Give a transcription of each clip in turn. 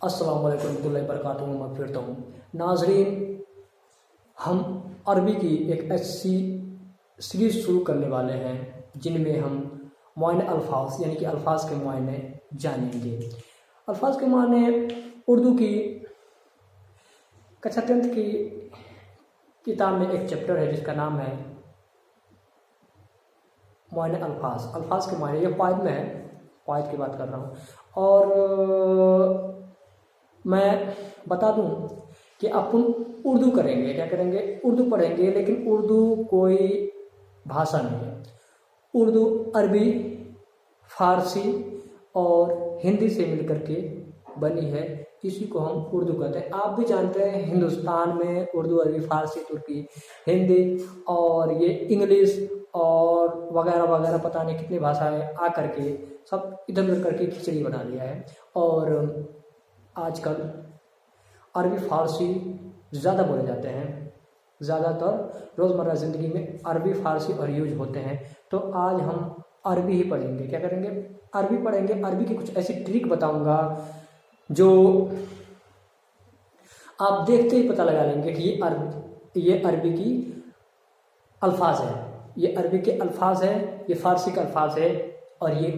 अस्सलाम वालेकुम रहमतुल्लाहि वबरकातुहू। मैं फिरता हूँ नाजरीन, हम अरबी की एक ऐसी सीरीज़ शुरू करने वाले हैं जिनमें हम मुआयने अल्फाज यानी कि अल्फाज के मुआयने जानेंगे। अल्फाज के मायने उर्दू की कक्षा 10th की किताब में एक चैप्टर है जिसका नाम है मुआयने अल्फाज। अल्फाज के मायने, ये क़वाइद में है, क़वाइद की बात कर रहा हूँ। और मैं बता दूं कि अपन उर्दू करेंगे, क्या करेंगे, उर्दू पढ़ेंगे, लेकिन उर्दू कोई भाषा नहीं है। उर्दू अरबी, फारसी और हिंदी से मिलकर के बनी है, इसी को हम उर्दू कहते हैं। आप भी जानते हैं हिंदुस्तान में उर्दू, अरबी, फारसी, तुर्की, हिंदी और ये इंग्लिश और वगैरह वगैरह पता नहीं कितनी भाषाएं आ करके सब इधर उधर करके खिचड़ी बना लिया है। और आजकल अरबी फारसी ज़्यादा बोले जाते हैं, ज़्यादातर रोज़मर्रा ज़िंदगी में अरबी फारसी और यूज होते हैं। तो आज हम अरबी ही पढ़ेंगे। क्या करेंगे, अरबी पढ़ेंगे। अरबी की कुछ ऐसी ट्रिक बताऊंगा जो आप देखते ही पता लगा लेंगे कि ये अरबी की अल्फाज है, ये अरबी के अल्फाज है, ये फारसी का अल्फाज है, और ये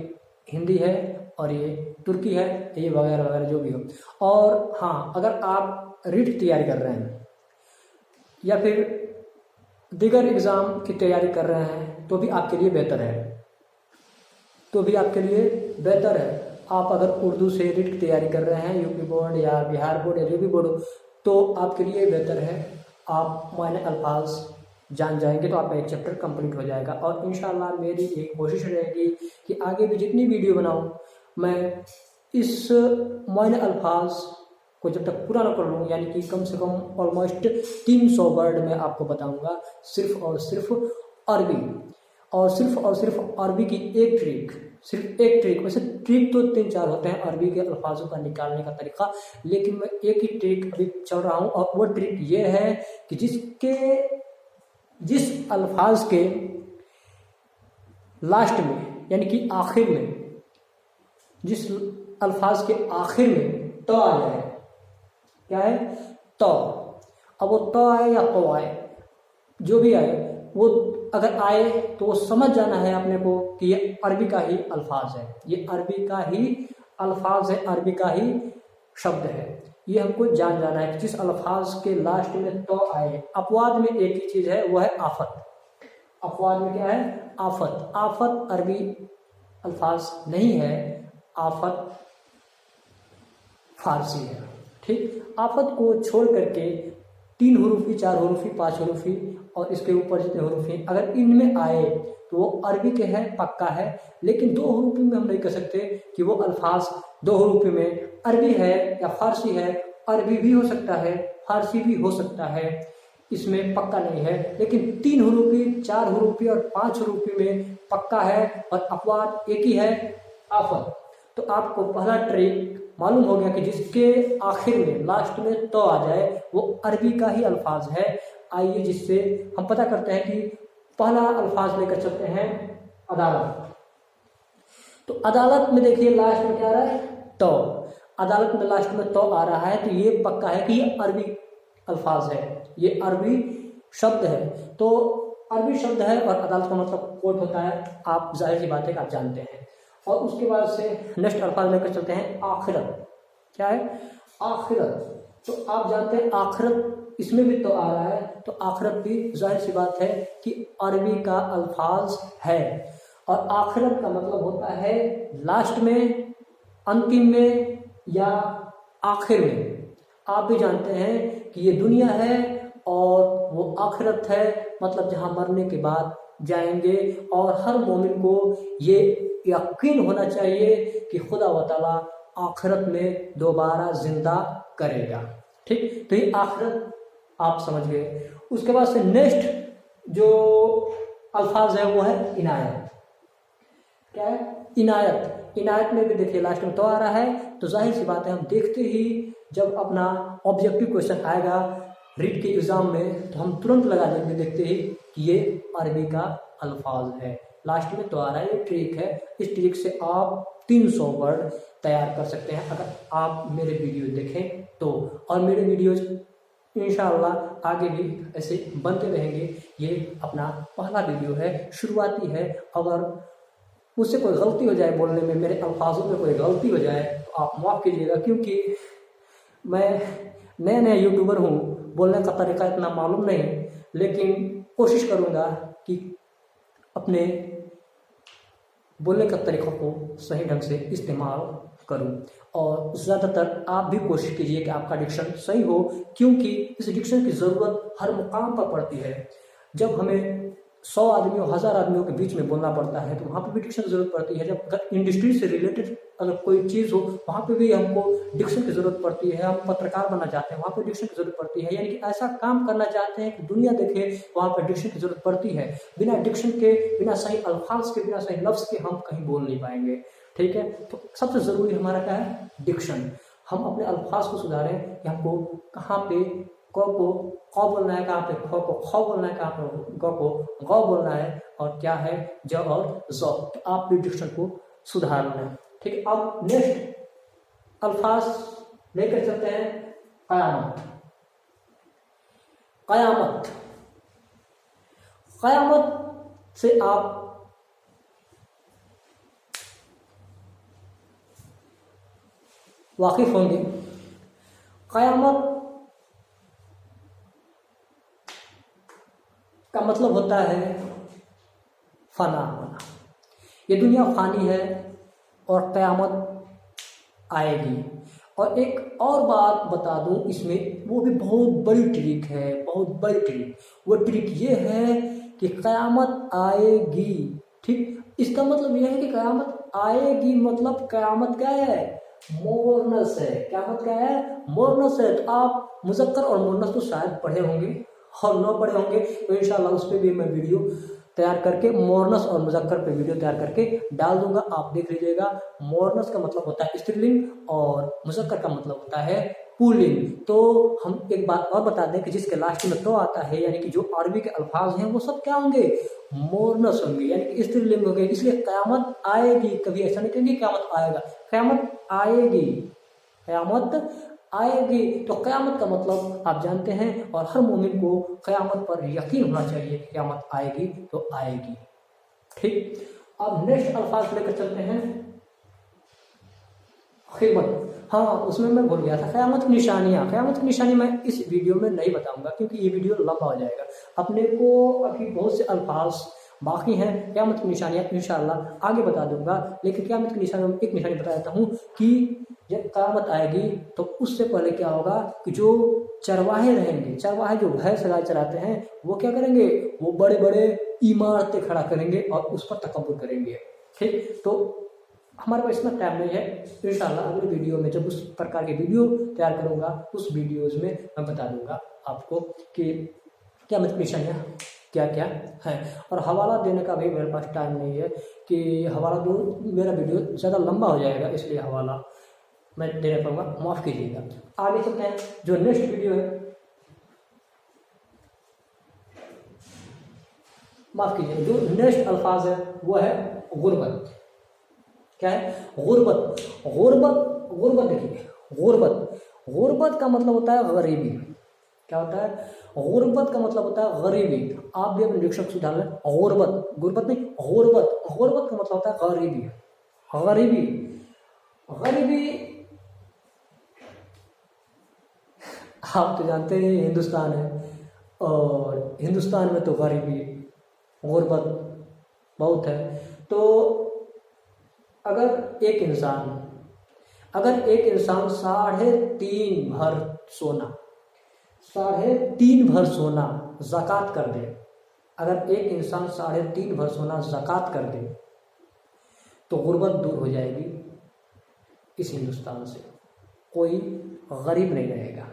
हिंदी है, और ये तुर्की है, ये वगैरह वगैरह जो भी हो। और हाँ, अगर आप रीट तैयारी कर रहे हैं या फिर दीगर एग्ज़ाम की तैयारी कर रहे हैं तो भी आपके लिए बेहतर है, तो भी आपके लिए बेहतर है। आप अगर उर्दू से रीट की तैयारी कर रहे हैं, यूपी बोर्ड या बिहार बोर्ड या जो भी बोर्ड हो, तो आपके लिए बेहतर है। आप मायने अल्फाज जान जाएंगे तो आपका एक चैप्टर कंप्लीट हो जाएगा। और इंशाअल्लाह मेरी एक कोशिश रहेगी कि आगे भी जितनी वीडियो बनाऊं, मैं इस मायने अल्फाज को जब तक पूरा न कर लूँ, यानी कि कम से कम ऑलमोस्ट 300 वर्ड में आपको बताऊंगा, सिर्फ और सिर्फ अरबी, और सिर्फ अरबी की एक ट्रिक, सिर्फ एक ट्रिक। वैसे ट्रिक तो 3-4 होते हैं अरबी के अल्फाजों का निकालने का तरीका, लेकिन मैं एक ही ट्रिक अभी चल रहा हूँ। और वो ट्रिक ये है कि जिस अल्फाज के लास्ट में यानी कि आखिर में, जिस अल्फाज के आखिर में तो आ जाए, क्या है, तो। अब वो तो आए या तो आए, जो भी आए, वो अगर आए तो वो समझ जाना है अपने को कि ये अरबी का ही अल्फाज है, ये अरबी का ही अल्फाज है, अरबी का ही शब्द है। ये हमको जान जाना है कि जिस अल्फाज के लास्ट में तो आए। अपवाद में एक ही चीज़ है, वो है आफत। अपवाद में क्या है, आफत। आफत अरबी अल्फाज नहीं है, आफत फारसी है। ठीक, आफत को छोड़ करके 3 हुरूफी, 4 हुरूफी, 5 हुरूफी और इसके ऊपर जितने हुरूफी अगर इनमें आए तो वो अरबी के है, पक्का है। लेकिन 2 हुरूफी में हम नहीं कह सकते कि वो अल्फाज 2 हुरूफी में अरबी है या फारसी है। अरबी भी हो सकता है, फारसी भी हो सकता है, इसमें पक्का नहीं है। लेकिन 3 हुरूफी, 4 हुरूफी और 5 हुरूफी में पक्का है, और अपवाद एक ही है, आफत। तो आपको पहला ट्रिक मालूम हो गया कि जिसके आखिर में, लास्ट में तो आ जाए, वो अरबी का ही अल्फाज है। आइए जिससे हम पता करते हैं कि पहला अल्फाज लेकर चलते हैं, अदालत। तो अदालत में देखिए लास्ट में क्या आ रहा है, तो। अदालत में लास्ट में तो आ रहा है, तो ये पक्का है कि ये अरबी अल्फाज है, ये अरबी शब्द है। तो अरबी शब्द है और अदालत का मतलब कोर्ट होता है, आप जाहिर सी बात है कि आप जानते हैं। और उसके बाद से नेक्स्ट अल्फाज लेकर चलते हैं, आखिरत। क्या है, आखिरत। तो आप जानते हैं आखिरत, इसमें भी तो आ रहा है, तो आखिरत भी जाहिर सी बात है कि अरबी का अल्फाज है। और आखिरत का मतलब होता है लास्ट में, अंतिम में या आखिर में। आप भी जानते हैं कि ये दुनिया है और वो आखिरत है, मतलब जहां मरने के बाद जाएंगे। और हर मोमिन को ये यकीन होना चाहिए कि खुदा व तआला आखिरत में दोबारा जिंदा करेगा। ठीक, तो ये आखिरत आप समझ गए। उसके बाद से नेक्स्ट जो अल्फाज है वो है इनायत। क्या है, इनायत। इनायत में भी देखिए लास्ट में तो आ रहा है, तो जाहिर सी बात है हम देखते ही जब अपना ऑब्जेक्टिव क्वेश्चन आएगा रीड के एग्जाम में, तो हम तुरंत लगा देंगे देखते ही कि ये अरबी का अल्फाज है। लास्ट में तो आ रहा है, ये ट्रिक है। इस ट्रिक से आप 300 वर्ड तैयार कर सकते हैं अगर आप मेरे वीडियो देखें तो। और मेरे वीडियोज इंशाअल्लाह आगे भी ऐसे बनते रहेंगे। ये अपना पहला वीडियो है, शुरुआती है। अगर मुझसे कोई गलती हो जाए बोलने में, मेरे अल्फाजों में कोई गलती हो जाए तो आप माफ़ कीजिएगा, क्योंकि मैं नया नया यूट्यूबर हूँ, बोलने का तरीका इतना मालूम नहीं, लेकिन कोशिश करूँगा कि अपने बोलने का तरीक़ा को सही ढंग से इस्तेमाल करूं। और ज़्यादातर आप भी कोशिश कीजिए कि आपका डिक्शन सही हो, क्योंकि इस डिक्शन की ज़रूरत हर मुकाम पर पड़ती है। जब हमें 100 आदमियों 1000 आदमियों के बीच में बोलना पड़ता है तो वहाँ पे भी डिक्शन की ज़रूरत पड़ती है। जब अगर इंडस्ट्री से रिलेटेड अगर कोई चीज़ हो वहाँ पे भी हमको डिक्शन की ज़रूरत पड़ती है। हम पत्रकार बनना चाहते हैं, वहाँ पे डिक्शन की ज़रूरत पड़ती है। यानी कि ऐसा काम करना चाहते हैं कि दुनिया देखे, वहाँ पर डिक्शन की ज़रूरत पड़ती है। बिना डिक्शन के, बिना सही अल्फाज के, बिना सही लफ्ज़ के हम कहीं बोल नहीं पाएंगे। ठीक है, तो सबसे ज़रूरी हमारा क्या है? डिक्शन। हम अपने अल्फाज को सुधारें कि हमको कहाँ पे क को क बोलना है, कहाँ पे ख को ख बोलना है, कहाँ पे ग को ग बोलना है, और क्या है ज और ज। तो आप भी डिक्शन को सुधार लें। ठीक है, अब नेक्स्ट अल्फाज लेकर चलते हैं क़यामत। क़यामत, क़यामत से आप वाकिफ होंगे। क़यामत का मतलब होता है फना होना। ये दुनिया फानी है और क़यामत आएगी। और एक और बात बता दूं इसमें, वो भी बहुत बड़ी ट्रिक है, बहुत बड़ी ट्रिक। वो ट्रिक ये है कि क़यामत आएगी। ठीक, इसका मतलब यह है कि क़यामत आएगी, मतलब क़यामत क्या है? मोरनस है। क़यामत क्या है? मोरनस है। तो आप मुज़क्कर और मोरनस तो शायद पढ़े होंगे और न पढ़े होंगे, तो इंशाल्लाह उस पर भी मैं वीडियो तैयार करके मोरनस और मुज़क्कर पे वीडियो तैयार करके डाल दूंगा, आप देख लीजिएगा। मोरनस का मतलब होता है स्त्रीलिंग और मुज़क्कर का मतलब होता है पुल्लिंग। तो हम एक बात और बता दें कि जिसके लास्ट में तो आता है, यानी कि जो अरबी के अल्फाज हैं वो सब क्या होंगे? मोरनस होंगे, यानी कि स्त्रीलिंग होंगे। इसलिए क़यामत आएगी, कभी ऐसा नहीं कहेंगे क़यामत आएगा, क़यामत आएगी, क़यामत आएगी। तो क़यामत का मतलब आप जानते हैं, और हर मोमिन को क़यामत पर यकीन होना चाहिए कि क़यामत आएगी तो आएगी। ठीक, अब नेक्स्ट अल्फाज लेकर चलते हैं क़यामत। हाँ, उसमें मैं भूल गया था, क़यामत की निशानियाँ। क़यामत की निशानी मैं इस वीडियो में नहीं बताऊंगा, क्योंकि ये वीडियो लंबा हो जाएगा। अपने को अभी बहुत से अल्फाज बाकी हैं। क़यामत की निशानियाँ इंशाअल्लाह आगे बता दूंगा, लेकिन क़यामत की निशानी में एक निशानी बता देता हूँ कि जब क़यामत आएगी तो उससे पहले क्या होगा कि जो चरवाहे रहेंगे, चरवाहे जो भैंस गाय चराते हैं, वो क्या करेंगे? वो बड़े बड़े इमारतें खड़ा करेंगे और उस पर तकब्बुर करेंगे। ठीक, तो हमारे पास इतना टाइम नहीं है। इंशाअल्लाह अगले वीडियो में जब उस प्रकार के वीडियो तैयार करूँगा, उस वीडियोज़ में मैं बता दूंगा आपको कि क़यामत की निशानियाँ क्या क्या हैं। और हवाला देने का भी मेरे पास टाइम नहीं है कि हवाला दूँ, मेरा वीडियो ज़्यादा लंबा हो जाएगा, इसलिए हवाला मैं देने पाऊँगा, माफ़ कीजिएगा। आगे चलते हैं, जो नेक्स्ट वीडियो है, माफ़ कीजिएगा, जो नेक्स्ट अल्फाज है वो है गुर्बत। क्या है? गुर्बत। गुर्बत, गुर्बत देखिए, गुर्बत, गुर्बत का मतलब होता है गरीबी। क्या होता है? गुर्बत का मतलब होता है गरीबी। आप भी अपने डिक्शन सुधार लें। गुर्बत, गुर्बत नहीं, गुर्बत, गुर्बत का मतलब होता है गरीबी। गरीबी, गरीबी आप तो जानते हैं हिंदुस्तान है, और हिंदुस्तान में तो गरीबी, गुर्बत बहुत है। तो अगर एक इंसान 3.5 भर सोना, 3.5 भर सोना ज़कात कर दे, अगर एक इंसान 3.5 भर सोना ज़कात कर दे तो गुर्बत दूर हो जाएगी इस हिंदुस्तान से, कोई गरीब नहीं रहेगा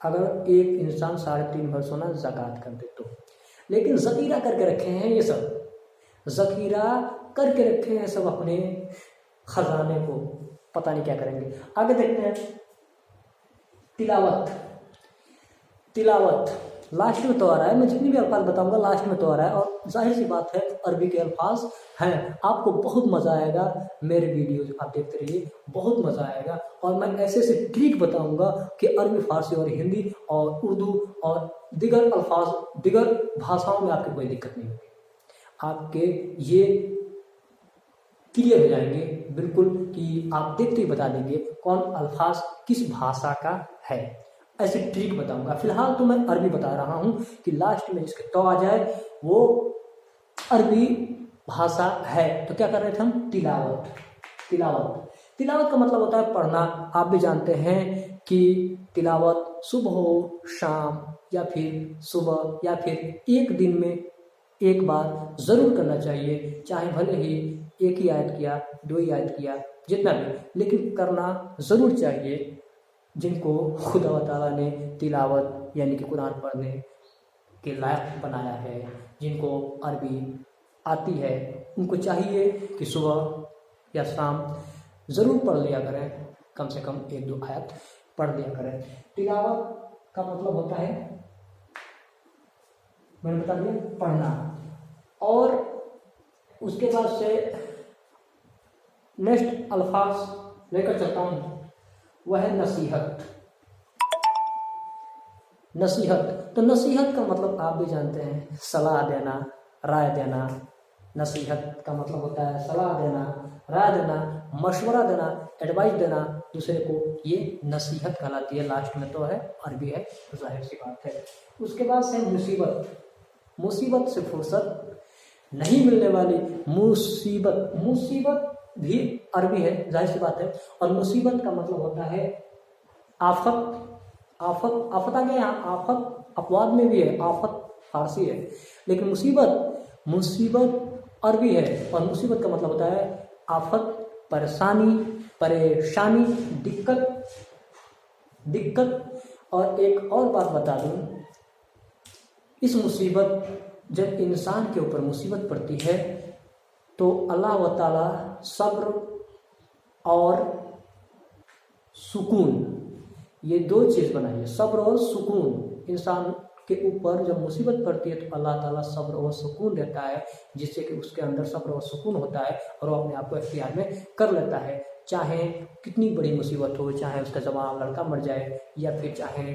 अगर एक इंसान 3.5 भर सोना ज़कात कर दे तो। लेकिन ज़ख़ीरा करके रखे हैं ये सब, ज़ख़ीरा करके रखे हैं सब अपने ख़जाने को, पता नहीं क्या करेंगे। आगे देखते हैं तिलावत। तिलावत, लास्ट में तो आ रहा है, मैं जितनी भी अल्फाज बताऊंगा लास्ट में तो आ रहा है, और जाहिर सी बात है अरबी के अल्फाज हैं। आपको बहुत मज़ा आएगा, मेरे वीडियोज आप देखते रहिए, बहुत मज़ा आएगा। और मैं ऐसे ऐसे ट्रिक बताऊंगा कि अरबी, फारसी और हिंदी और उर्दू और दिगर अल्फाज, दिगर भाषाओं में आपकी कोई दिक्कत नहीं होगी। आपके ये क्लियर हो जाएंगे बिल्कुल कि आप देखते ही बता देंगे कौन अल्फाज किस भाषा का है। ऐसे ट्रिक बताऊंगा। फिलहाल तो मैं अरबी बता रहा हूं कि लास्ट में जिसके तो आ जाए वो अरबी भाषा है। तो क्या कर रहे थे हम? तिलावत। तिलावत तिलावत का मतलब होता है पढ़ना। आप भी जानते हैं कि तिलावत सुबह हो, शाम, या फिर सुबह, या फिर एक दिन में एक बार ज़रूर करना चाहिए। चाहे भले ही एक ही आयत किया, 2 ही आयत किया, जितना भी, लेकिन करना ज़रूर चाहिए। जिनको खुदा व तआला ने तिलावत यानी कि कुरान पढ़ने के लायक बनाया है, जिनको अरबी आती है, उनको चाहिए कि सुबह या शाम ज़रूर पढ़ लिया करें, कम से कम 1-2 आयत पढ़ लिया करें। तिलावत का मतलब होता है, मैंने बता दिया, पढ़ना। और उसके बाद से नेक्स्ट अल्फाज लेकर चलता हूँ, वह है नसीहत। नसीहत, तो नसीहत का मतलब आप भी जानते हैं, सलाह देना, राय देना। नसीहत का मतलब होता है सलाह देना, राय देना, मशवरा देना, एडवाइस देना दूसरे को, ये नसीहत कहलाती है। लास्ट में तो है अरबी है, तो जाहिर सी बात है। उसके बाद से मुसीबत। मुसीबत से फुर्सत नहीं मिलने वाली मुसीबत। मुसीबत भी अरबी है, जाहिर सी बात है। और मुसीबत का मतलब होता है आफत। आफत, आफत आ गया यहाँ, आफत अपवाद में भी है, आफत फारसी है, लेकिन मुसीबत अरबी है। और मुसीबत का मतलब होता है आफत, परेशानी, परेशानी, दिक्कत। और एक और बात बता दूं, इस मुसीबत, जब इंसान के ऊपर मुसीबत पड़ती है तो अल्लाह व ताला सब्र और सुकून, ये 2 चीज़ बनाई है, सब्र और सुकून। इंसान के ऊपर जब मुसीबत पड़ती है तो अल्लाह ताला सब्र और सुकून देता है, जिससे कि उसके अंदर सब्र और सुकून होता है और वो अपने आप को इख्तियार में कर लेता है। चाहे कितनी बड़ी मुसीबत हो, चाहे उसका जवान लड़का मर जाए, या फिर चाहे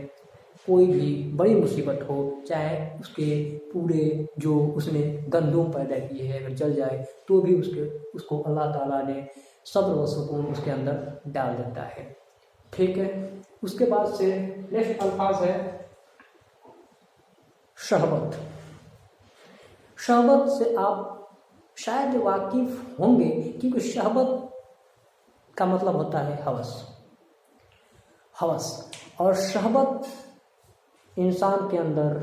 कोई भी बड़ी मुसीबत हो, चाहे उसके पूरे जो उसने गंदुम पैदा किए हैं अगर जल जाए, तो भी उसको अल्लाह ताला ने सब्र व सुकून उसके अंदर डाल देता है। ठीक है। उसके बाद से नेक्स्ट अल्फाज है शहवत। शहवत से आप शायद वाकिफ होंगे, क्योंकि शहवत का मतलब होता है हवस। हवस और शहवत इंसान के अंदर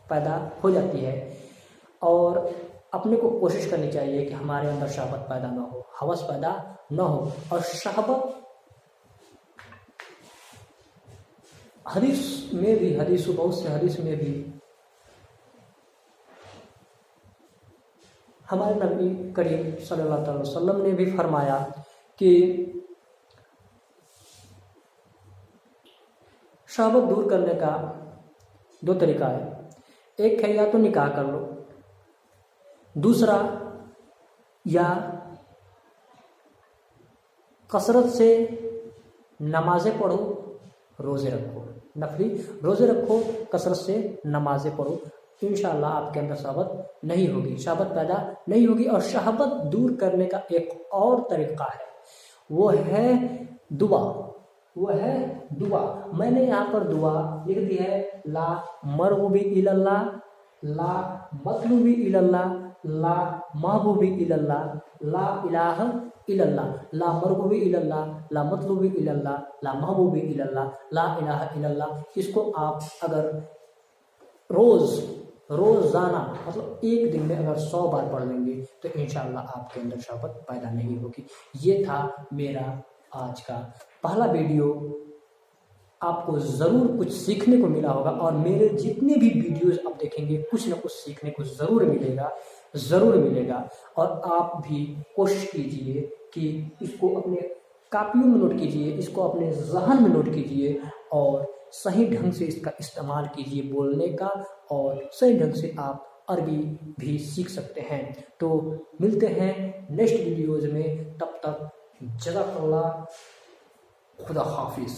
पैदा हो जाती है, और अपने को कोशिश करनी चाहिए कि हमारे अंदर शहवत पैदा ना हो, हवस पैदा ना हो। और शहवत हदीस में भी, बहुत से हदीस में भी हमारे नबी करीम सल्लल्लाहु अलैहि वसल्लम ने भी फरमाया कि शहवत दूर करने का 2 तरीका है। एक है या तो निकाह कर लो, दूसरा या कसरत से नमाजें पढ़ो, रोज़े रखो, नफली रोज़े रखो, कसरत से नमाजें पढ़ो। इंशाअल्लाह आपके अंदर शहवत नहीं होगी, शहवत पैदा नहीं होगी। और शहवत दूर करने का एक और तरीका है, वो है दुआ। वो है दुआ। मैंने यहाँ पर दुआ लिख दी है, ला मरगूबी इल्लल्लाह, ला मतलूबी इल्लल्लाह, ला महबूबी इल्लल्लाह, ला इलाहा इल्लल्लाह, ला मरगूबी इल्लल्लाह, ला मतलूबी इल्लल्लाह, ला महबूबी इल्लल्लाह, ला इलाहा इल्लल्लाह। इसको आप अगर रोज़ाना मतलब एक दिन में अगर 100 बार पढ़ लेंगे तो इंशाअल्लाह आपके अंदर शहवत पैदा नहीं होगी। ये था मेरा आज का पहला वीडियो। आपको ज़रूर कुछ सीखने को मिला होगा, और मेरे जितने भी वीडियोज़ आप देखेंगे कुछ ना कुछ सीखने को ज़रूर मिलेगा। और आप भी कोशिश कीजिए कि इसको अपने कापियों में नोट कीजिए, इसको अपने ज़हन में नोट कीजिए, और सही ढंग से इसका इस्तेमाल कीजिए बोलने का, और सही ढंग से आप अरबी भी सीख सकते हैं। तो मिलते हैं नेक्स्ट वीडियोज़ में, तब तक जज़ाकल्लाह, खुदा हाफिज़।